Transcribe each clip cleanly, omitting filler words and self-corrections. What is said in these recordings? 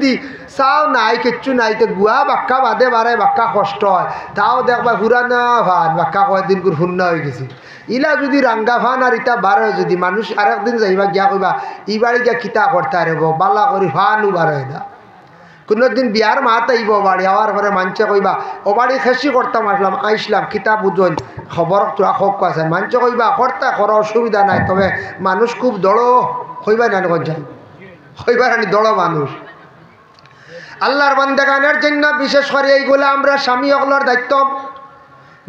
যদি চাও নাই কিচ্ছু নাই তো গুয়া বাক্কা বাদে বারে বাক্কা কষ্ট হয় তাও দেখবা পুরানা ভান বাক্কা কয়েকদিন করে শূন্য হয়ে গেছি ইলা যদি রাঙ্গা ভান আর ইটা বারো যদি মানুষ আরেকদিন যাইবা গিয়া কইবা ই বাড়ি গিয়া কিতা করতে আরব বালা করি ভানও বার হয় না কোনোদিন বিয়ার মাত আইব বাড়ি আওয়ার পরে মানছে কইবা ও বাড়ি খেসি করতাম আইসলাম কিতাব বুঝন খবর তোরা হোক আছে মানছে কইবা করতা করা অসুবিধা নাই তবে মানুষ খুব দড়ো হইবা না গঞ্জান হইবার আনি দড়ো মানুষ আল্লাহর বান্দাগানের জন্য বিশেষ করে এইগুলো আমরা স্বামী অকলার দায়িত্ব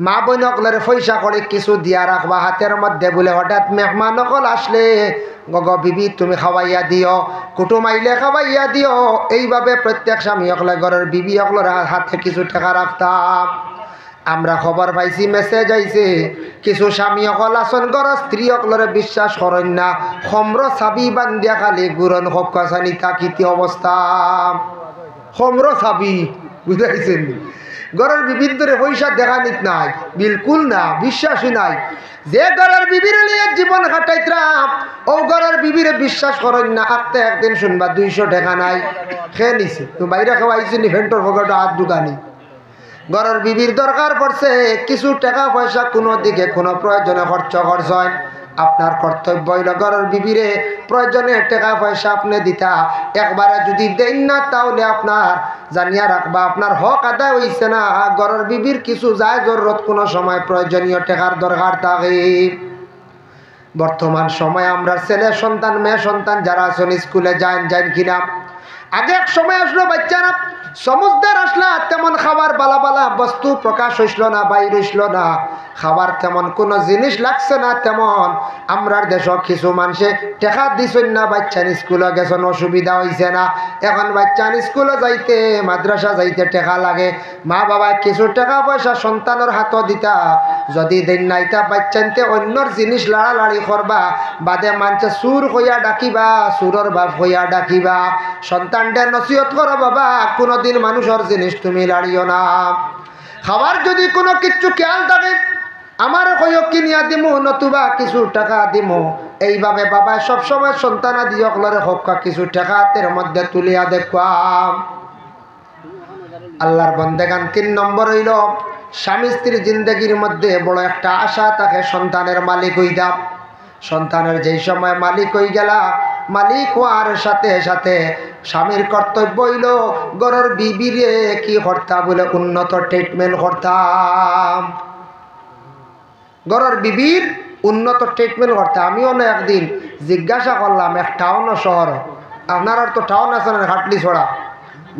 মা বোন অকলের পয়সা করে কিছু দিয়া রাখবা হাতের মধ্যে বলে হঠাৎ মেহমান অকল আসলে গগ বিবি তুমি খাওয়াইয়া দিও কুটুম আইলে খাওয়াইয়া দিও এইভাবে প্রত্যেক স্বামী অকলে ঘরের বিবি অকলের হাতে কিছু টাকা রাখতাম আমরা খবর পাইছি মেসেজ আইছে কিছু স্বামী অকল আসন ঘর স্ত্রী অকলরে বিশ্বাস করেন না খম্র চাবি বান্ধিয়া খালি গুরন হকানি তাকিতি অবস্থা খম্র চাবি বুঝাইছেন ঘরের বিবির ধরে পয়সা দেখা নিত নাই বিলকুল না বিশ্বাসই নাই যে ঘরের বিবির লিয়ে জীবন কাটাইতাম ও ঘরের বিবির বিশ্বাস করেন না আঁকতে একদিন শুনবা 200 টাকা নাই খেয়ে নিছে তুমি বাইরে খাওয়াইছি নি ভেন্টর ভোগটা হাত দোকানি ঘরের বিবির দরকার পড়ছে কিছু টাকা পয়সা কোনো দিকে কোনো প্রয়োজনে খরচ হয় আপনার কর্তব্য হইল ঘরের বিবিরে প্রয়োজনে টাকা পয়সা আপনি দিতা একবারে যদি দেন না তাহলে আপনার জানিয়া রাখবা আপনার হক আদায় হইছে না ঘরের বিবির কিছু যায় জরুরত কোনো সময় প্রয়োজনীয় টাকার দরকার থাকে বর্তমান সময় আমরা ছেলে সন্তান মেয়ে সন্তান যারা আছেন স্কুলে যান কিনা আগে এক সময় আসলো বাচ্চারা সমুদ্রের আসলা তেমন খাবার বালা বালা বস্তু প্রকাশ হইল না বাইর হইল না খাবার তেমন কোনো জিনিস লাগছে না তেমন আমরার দেশ কিছু মানুষে টেকা দিছেন না বাচ্চান স্কুলে গেছেন অসুবিধা হয়েছে না এখন বাচ্চান স্কুলে যাইতে মাদ্রাসা যাইতে টেকা লাগে মা বাবা কিছু টাকা পয়সা সন্তানের হাতও দিতা যদি দেন নাইতা বাচ্চানতে অন্যর জিনিস লাড়ালাড়ি করবা বাদে মানছে সুর হইয়া ডাকিবা সুরর বাপ হইয়া ডাকিবা সন্তানটা নসিহত করো বাবা কোনোদিন মানুষের জিনিস তুমি লাড়িও না খাবার যদি কোনো কিছু খেয়াল থাকে আমার কইও কিনিয়া দিমু নতুবা কিছু টাকা দিমু এইভাবে বাবা সবসময় সন্তানা দিয়ে অকলরে হক্কা কিছু টাকা হাতের মধ্যে তুলিয়া দেখবাম আল্লাহর বন্দেগান 3 নম্বর হইল স্বামী স্ত্রীর জিন্দগির মধ্যে বড় একটা আশা থাকে সন্তানের মালিক হইদা সন্তানের যেই সময় মালিক হই গেলা মালিক হওয়ার সাথে সাথে স্বামীর কর্তব্য হইল ঘরের বিবিরে কি করতা বলে উন্নত ট্রিটমেন্ট করতাম ঘরের বিবির উন্নত ট্রিটমেন্ট করতাম আমিও না একদিন জিজ্ঞাসা করলাম এক টাউন শহর আপনার তো টাউন আছে না হাটলি ছড়া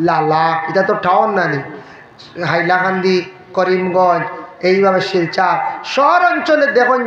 লালা এটা তো টাউন নানি হাইলাকান্দি করিমগঞ্জ এইভাবে শিলচর শহর অঞ্চলে দেখুন